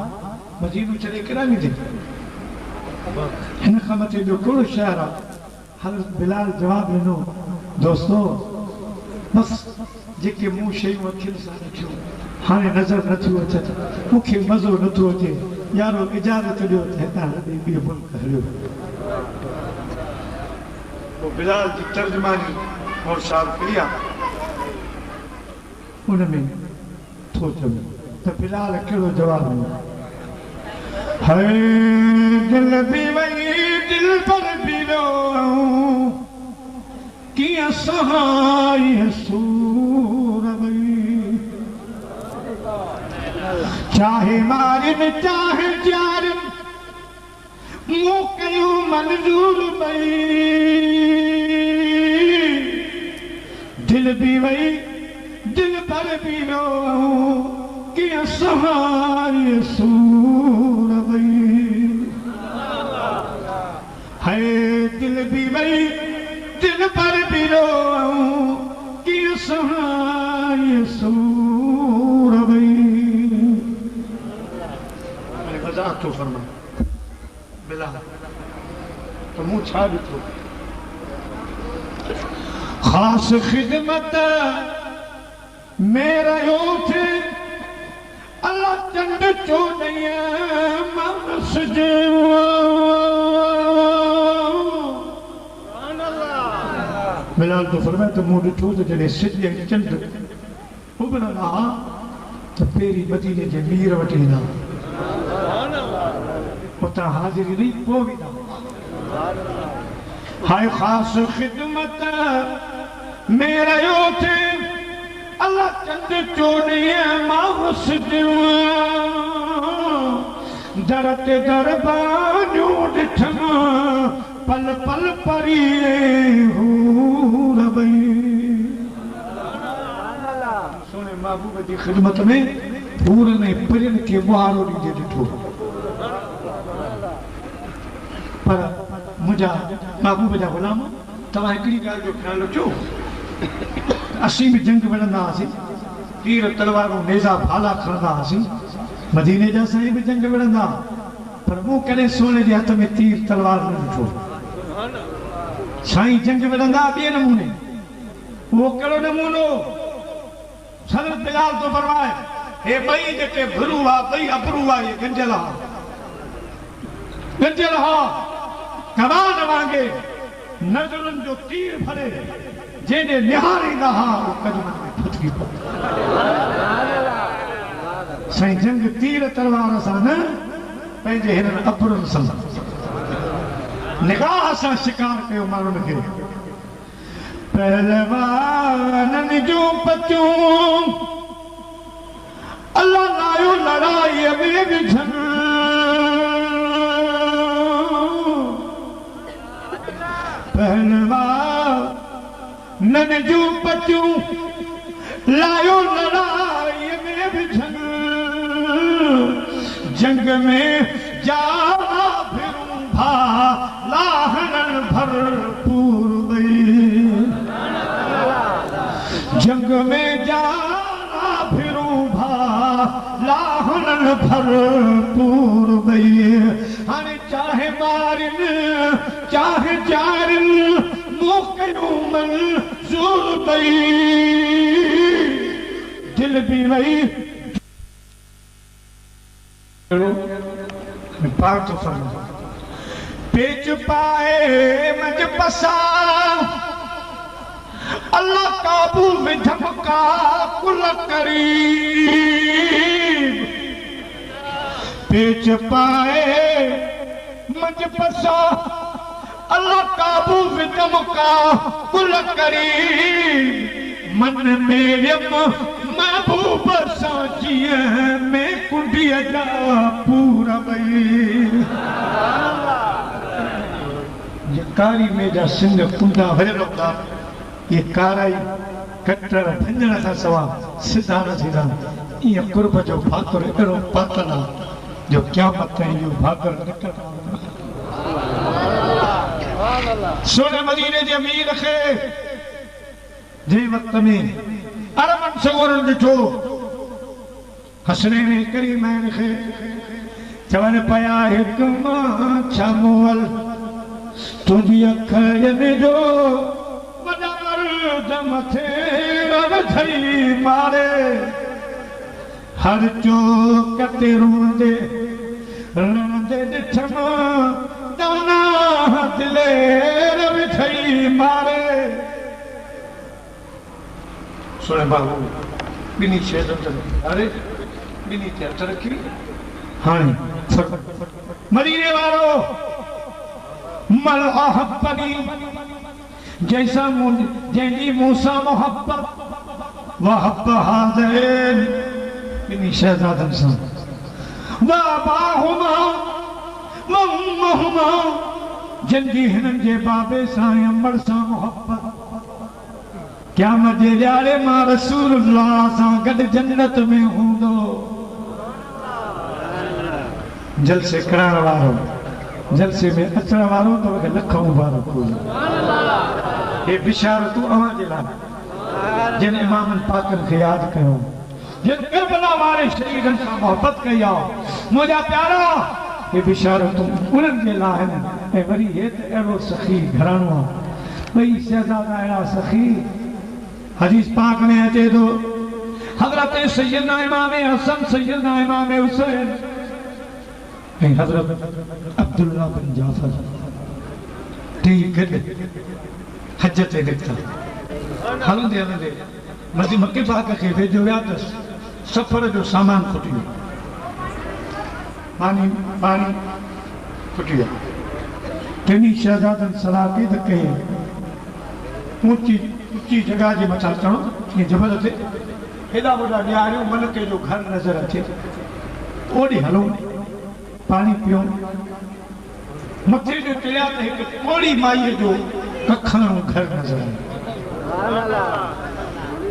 मदीनो छॾे केॾां वेंदे हिन खां मथे ॿियो कहिड़ो शहर आहे हज़रत बिलाल जवाब ॾिनो दोस्तों बस जेके मूं शयूं अखियुनि सां ॾिठियूं हाणे नज़र नथियूं अचनि मूंखे मज़ो नथो अचे यारो इजाज़त ॾियो त हितां हली ॿियो मुल्क हलियो पोइ बिलाल जी तर्जुमानी और साहब कई आहे उन में थो चवे त बिलाल कहिड़ो जवाबु ॾिनो हाय दिल बि वई दिल पर बि वियो किया सहाय सूर वई चाहे मारिन चाहे जारिन मूं कयो मंजूर वई दिल भी वई दिल पर भी रो किया सहाय सूर वई है दिल भी वई दिल पर भी रो कि सहाय सूर वई मजाक तो फरमा बिला तो मुंह छा ॾिठो ख़ास खिदमत मेरा यो थे अल्लाह चंड चोॾिया मानस जे बिलाल तो फरमाए तो मूं ॾिठो त जॾहिं सिज ऐं चंड उभरंदा हुआ त पहिरीं मदीने जे मीर वटि ईंदा उतां हाज़िरी ॾेई पोइ वेंदा हाय ख़ासि ख़िदमत मेरा यो थे अल्लाह चंड चोॾिया मां सिज दर ते दरबारियूं ॾिठमि पल पल परी हूर वई सोने महबूब जी ख़िदमत में हूर ने परिन खे मुहारो ॾींदे ॾिठो पर मुंहिंजा महबूब जा ग़ुलाम तव्हां हिकिड़ी ॻाल्हि जो ख़्यालु रखो असीं बि जंग विढ़ंदा हुआसीं तीर तलवारूं नेज़ा भाला खणंदा हुआसीं मदीने जा साईं बि जंग विढ़ंदा पर मूं कॾहिं सोने जे हथ में तीर तलवार न ॾिठो साईं जंग विढ़ंदा ॿिए नमूने उहो कहिड़ो नमूनो हज़रत बिलाल तो फरमाए हे ॿई जेके भरू हुआ ॿई अबरू हुआ इहे गंजल हा कमान वांगे नज़रुनि जो तीर भरे जंहिंजे निहारींदा हा उहो कदमनि में फटकी पए साईं जंग तीर तलवार सां न पंहिंजे हिननि अबरुनि सां निगाह सां शिकार कयो माण्हुनि खे पहलवानन जो बचूं अल्लाह लायो लड़ाई में विझन पहलवानन जो बचूं लायो लड़ाई में विझन जंग में जा फिरूं भा लाहनन भरपूर गई जंग में जा फिरूं भा लाहनन भरपूर गई हाणे चाहे मारिन चाहे जारिन मूंखे मंज़ूर गई दिल भी वही पाक तो फरमा पेच पाए मज पसा अल्लाह काबू में धमका कुल करीब पेच पाए मज पसा अल्लाह काबू में धमका कुल करीब मन में यम महबूब साजिए में कुंडिया जा पूरा भई ये कारी में जा सिंह कुंडा भरे रखा ये काराई कटर भंजन था सवा सिद्धा न थींदा ये कुर्ब जो भाकर एड़ो पातला जो क़यामत ताईं जो भाकर निकल सोने मदीने जे अमीर खे जे वक्त में अरबन सगोरन ॾिठो हसनैन करीमैन खे चवनि पिया हिकु मां छा मुअल तुंहिंजी अखियुनि जो वॾा मर्द मथे रवथई मारे हर चौक ते रोंदे रवंदे ॾिठमि दाना दिले रवथई मारे सुने बाबू बिनी शेर अरे बिनी ते हथ रखी हाणे मदीने वारो मल अहब्बनी जैसा जैनी मूसा मोहब्बत वहब्ब हाज़ैन बिनी शहजादन सां वाबाहुमा वम्महुमा जंजी हिननि जे बाबे सां अमर सां मोहब्बत क्या मजे ॾियारे मां रसूलुल्लाह सां गॾु जन्नत में हूंदो जलसे कराइण वारो जलसे में अचण वारो त लख मुबारक हे बिशारतूं अव्हां जे लाइ जिन इमामनि पाकनि खे यादि कयो जिन करबला वारे शहीदनि सां मोहबत कई आहे मुंहिंजा प्यारा हे बिशारतूं उन्हनि जे लाइ आहिनि ऐं वरी हे त अहिड़ो सखी घराणो आहे ॿई शहज़ादा अहिड़ा सखी हदीस पाक में अचे तो हजरत सैयदना इमाम हसन सैयदना इमाम हुसैन ऐं हजरत अब्दुल्ला बिन जाफर टी गॾु हज ते निकिता हलंदे हलंदे मके पाक खे वेझो विया अथसि सफ़र जो सामान खुटी वियो पानी खुटी वियो टिनी शहज़ादनि सलाह कई त कई ऊंची जगह जे मथां चढ़ो ये जबल ते हेॾा वॾा ॾियारियूं मलके जो घर नज़र अचे ओॾे हलो पानी पियो मथे जो चढ़िया त हिकु कोड़ी माईअ जो कखणो घर नज़र आयो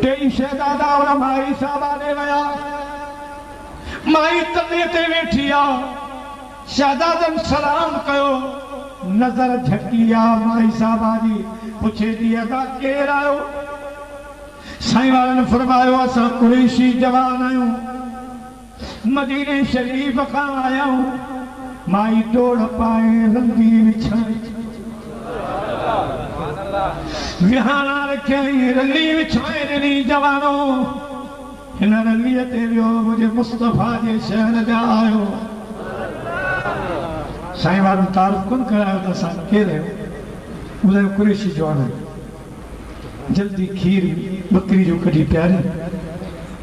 टई शहज़ादा और माई साहबा ॾे विया माई तने ते वेठी आहे शहज़ादनि सलाम कयो नज़र झकी आहे माई साहबा जी पुछे थी असां केरु आहियो साईं वारनि फरमायो असां कुरैशी जवान आहियूं मदीने शरीफ़ खां आया आहियूं माई टोड़ पाए रंगी विछाई विहाणा रखियई रली विछाए ॾिनी जवानो हिन रलीअ ते वियो मुंहिंजे मुस्तफ़ा जे शहर जा आयो साईं वारनि तारीफ़ कोन करायो त असां केरु आहियूं ॿुधायो कुरैशी जवान जल्दी खीर बकरी जो कढी प्यारी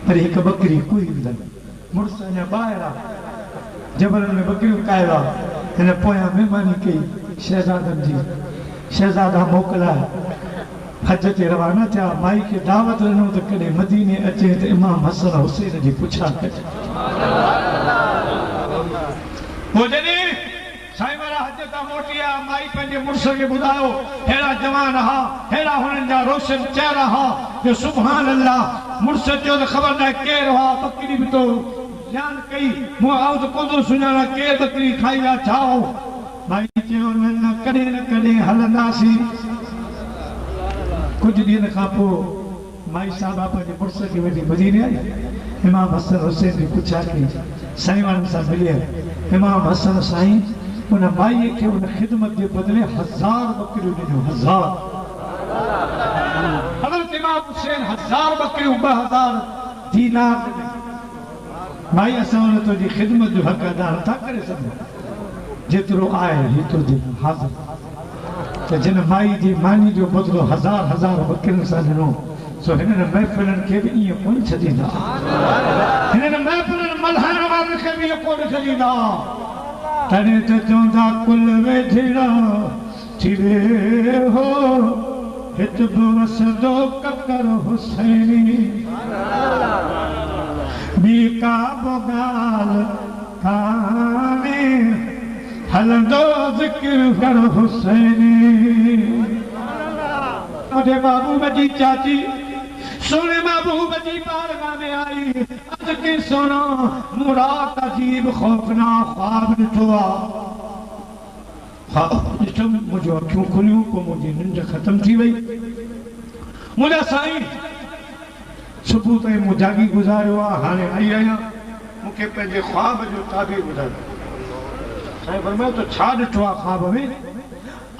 पर हिकु बकरी कोई ॿुधायो मुड़ुस अञा ॿाहिरि आहे जबलनि में बकरियूं कायो आहे हिन पोयां महिमानी कई शहज़ादनि जी शहज़ादा मोकिलाए हज ते रवाना थिया माई खे दावत ॾिनो त कॾहिं मदीने अचे त इमाम हसन हुसैन जी पुछा कजे। पोइ जॾहिं साईं वारा हज तां मोटी आया माई पंहिंजे मुड़ुस खे ॿुधायो अहिड़ा जवान हा अहिड़ा हुननि जा रोशन चेहरा हा जो सुभान अल्लाह। मुड़ुस चयो त ख़बर न आहे केरु हा बकरी बि तो ध्यान कई मूं आऊं त कोन थो सुञाणा केरु बकरी खाई विया छा हो। माई चयो न कॾहिं न कॾहिं हलंदासीं। कुछ दिन खां पोइ माई साहब पंहिंजे मुड़ुस खे वठी मदीने आई। इमाम हसन हुसैन जी पुछा कई साईं वारनि सां मिलिया। इमाम हसन साईं उन माईअ खे उन ख़िदमत जे बदिले 1000 बकरियूं ॾिनियूं। 1000 हज़रत इमाम हुसैन 1000 बकरियूं 2000 दीनार ॾिनई। माई असां उन तुंहिंजी ख़िदमत जो हक़ अदा नथा करे सघूं जेतिरो आहे हेतिरो दे हाज़िर। त जिन माई जी मानी जो बदिलो 1000 बकरियुनि सां ॾिनो सो हिननि महफ़िलनि खे बि ईअं कोन छॾींदा। हिननि महफ़िलनि मल्हाइण वारनि खे बि इहो कोन छॾींदा। तॾहिं त चवंदा कुल वेझड़ा थी वियो हो हित बि वसंदो ककर हुसैनी ॿी का बि ॻाल्हि कान्हे हलंदो ज़िक्र कर हुसैनी। मुझे महबूब जी चाची सोने महबूब जी बारगाह में आई। अज के सोना मुराद अजीब खौफनाक ख्वाब ॾिठो आहे। ॾिठो मुंहिंजूं अखियूं खुलियूं पोइ मुंहिंजी निंड ख़तम थी वई। मुंहिंजा साईं सुबुह ताईं मूं जागी गुज़ारियो आहे हाणे आई आहियां मूंखे पंहिंजे ख्वाब जो ताबीर ॿुधायो। साईं फरमायो तो छा ॾिठो आहे ख्वाब में।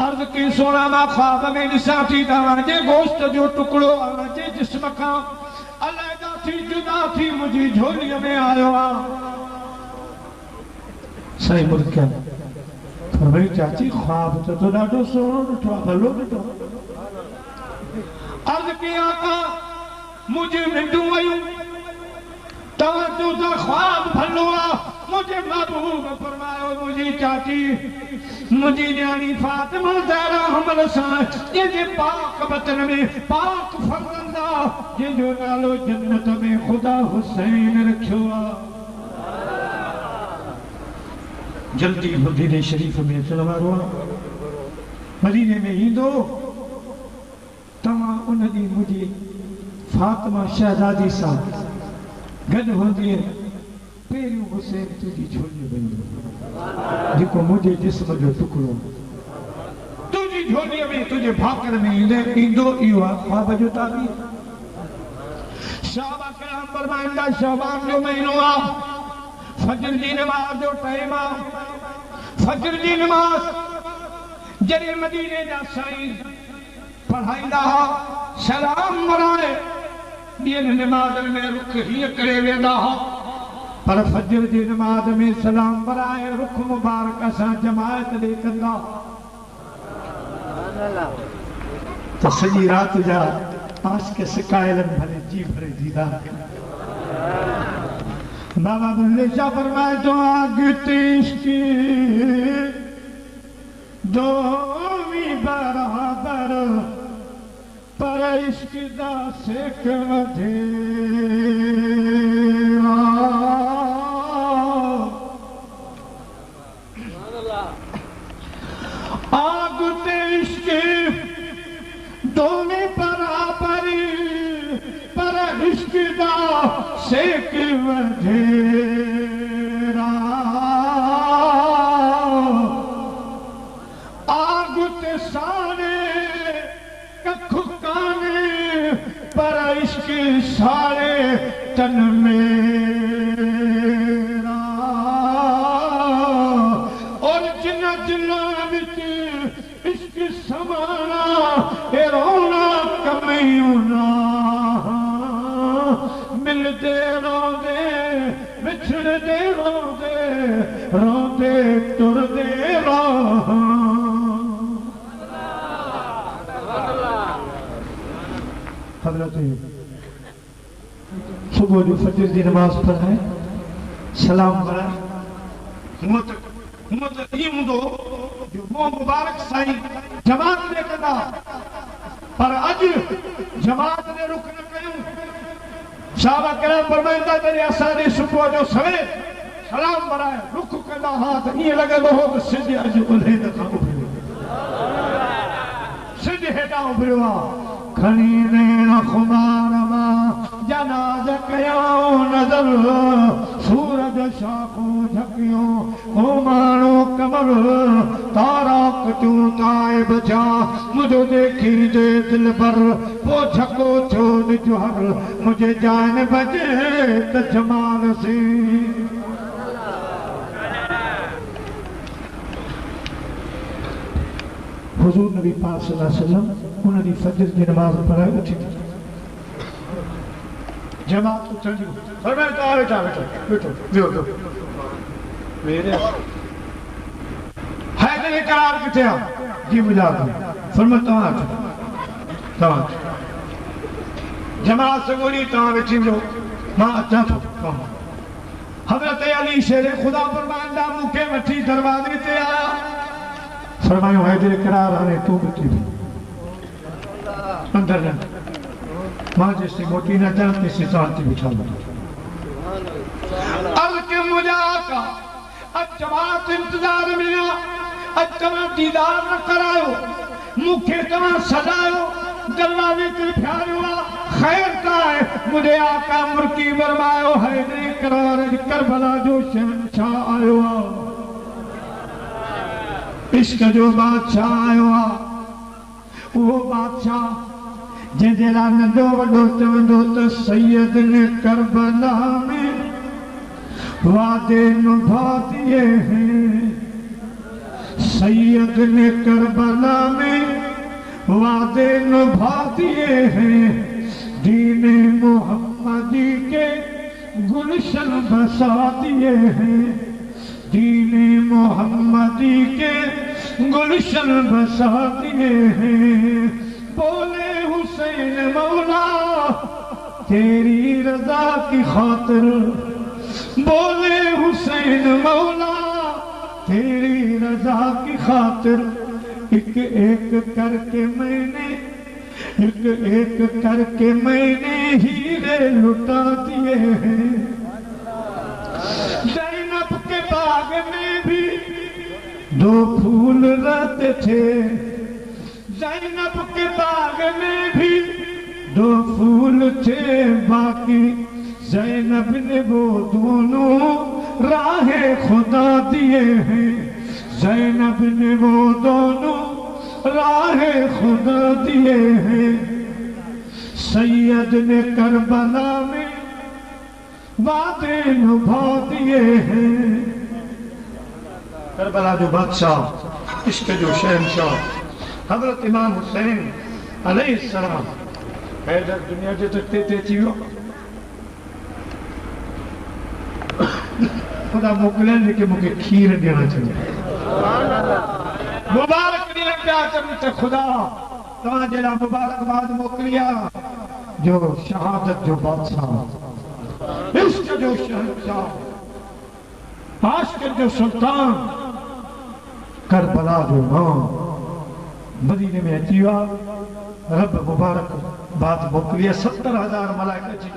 अर्ज़ कई सोना मां ख्वाब में ॾिसां थी तव्हांजे गोश्त जो टुकड़ो जे जिस्म खां अलहदा थी जुदा थी मुंहिंजी झोलीअ में आयो आहे। साईं मुर्किया फरमाई चाची ख्वाब त ॾाढो सुहिणो ॾिठो आहे भलो ॾिठो। अर्ज़ कई आका मुंहिंजी निंडूं वयूं तव्हां चओ था ख्वाब भलो आहे। मुंहिंजे महबूब फरमायो मुंहिंजी चाची मुंहिंजी न्याणी फातिमा ज़हरा हमल सां जंहिंजे पाक बतन में पाक फरज़ंदा जंहिंजो नालो जन्नत में ख़ुदा हुसैन रखियो आहे। जल्दी मदीने शरीफ़ में अचण वारो आहे। मदीने में ईंदो तव्हां उन ॾींहुं मुंहिंजी फातिमा शहज़ादी सां गॾु हूंदी पहिरियों हुसैन तुंहिंजी झोलीअ में ईंदो जेको मुंहिंजे जिस्म जो टुकड़ो तुंहिंजी झोलीअ में तुंहिंजे भाकर में ईंदो। इहो आहे ख्वाब जो ताबीर। सहाबा किराम फरमाईंदा शअबान जो महीनो आहे फजर जी नमाज़ जो टाइम आहे। फजर जी नमाज़ जॾहिं मदीने जा साईं पढ़ाईंदा हुआ सलाम मराए ॿियनि नमाज़नि में रुख हीअं करे वेंदा हुआ पर फजर जी नमाज़ में सलाम मराए रुख मुबारक सां जमायत ॾे कंदा त सॼी राति जा आशिक़ सिकायलनि भले जी भरे दीदार कनि। बाबा बुल्ले शाह फरमाए तो अॻिते इश्क़ दोवी बराबर पर इश्क़ दा सेक वधे अॻिते इश्क़ दोवी बराबर पर इश्क़ दा सेक वधे सारे कख काने पर इश्क़ सारे तन मेरा और जिन जिना विच इश्क़ समाना ए रोना कमयूना मिलदे रोंदे विछड़दे रोंदे रोंदे टुरदे रों। सुबह जो फजर की नमाज पढ़ाए सलाम कराए हूं त ईअं हूंदो जो मुंहुं मुबारक साईं जवान ॾे कंदा पर अज जमात ने रुक न कयूं। साहबा किराम फरमाइंदा तेरे असां सुबुह जो सवेर सलाम बराए रुख कंदा हा त ईअं लॻंदो हो त सिज अॼु उल्हे खां उभिरियो, सिज हेठां उभिरियो आहे। खणी नेण खुमार मां जनाज़ कयाऊं नज़र, सूरज शाखूं झकियूं ओ माण्हू कमर, तारा कटियूं ताइब जा मुझो देखी दे दिल भर, पो झको छो निजहर मुझे जान बजे त जमाल सी। हुजूर नबी पाक सल्लल्लाहु अलैहि वसल्लम उन्होंने फजर की नमाज पढ़ाई उठी जमात उठी फरमाया तो बेटा बेटा बैठो बैठो मेरे हैदर करार किथे आ जी बुझा दो फरमाया तवां जमात से बोली तवां बैठी जो मां अचा थो हजरत अली शेर खुदा फरमांदा मुखे वठी दरवाजे ते आया फरमायो हैदर करार हाणे तू बैठी अंदर न मां जैसे मोटी न जानती से शांति बिठा लो अर्ज के मुझे आका जमात इंतजार में तव्हां दीदार न करायो मुखे तव्हां सजायो दरवाजे ते फियारियो खैर का है मुझे आका मुर्की फरमायो हैदर करार करबला जो शहंशाह आयो इश्क जो बादशाह आयो वो बादशाह जंहिंजे नंढो वॾो चवंदो त सैयद ने करबला में वादे निभा दिए हैं, सैयद ने करबला में वादे निभा दिए हैं, दीन मोहम्मदी के गुलशन बसा दिए हैं, दीन मोहम्मदी के गुलशन बसा दिए हैं। बोले हुसैन मौला तेरी रजा की खातिर, बोले हुसैन मौला तेरी रजा की खातिर, एक एक करके मैंने एक एक करके मैंने हीरे लुटा दिए हैं। ज़ैनब के बाग में भी दो फूल रहते थे, ज़ैनब के बाग में भी दो फूल थे बाकी, ज़ैनब ने वो दोनों राहे खुदा दिए हैं, ज़ैनब ने वो दोनों राहे खुदा दिए हैं। सैयद ने करबला में वादे निभा दिए हैं। करबला जो बादशाह इश्क जो शहंशाह हजरत इमाम हुसैन अलैहिस्सलाम हैदर दुनिया जो तकते थे थियो खुदा मोकले लेके मुझे खीर देना चाहिए मुबारक ॾियण पिया अचनि त खुदा तव्हां जहिड़ा मुबारकबाद मोकिलिया जो शहादत जो बादशाह इश्क जो शहंशाह आशिक़ जो सुल्तान करबला जो मां मदीने में अची विया। रब मुबारक बात मोकिलिया 70,000 मलाइका जी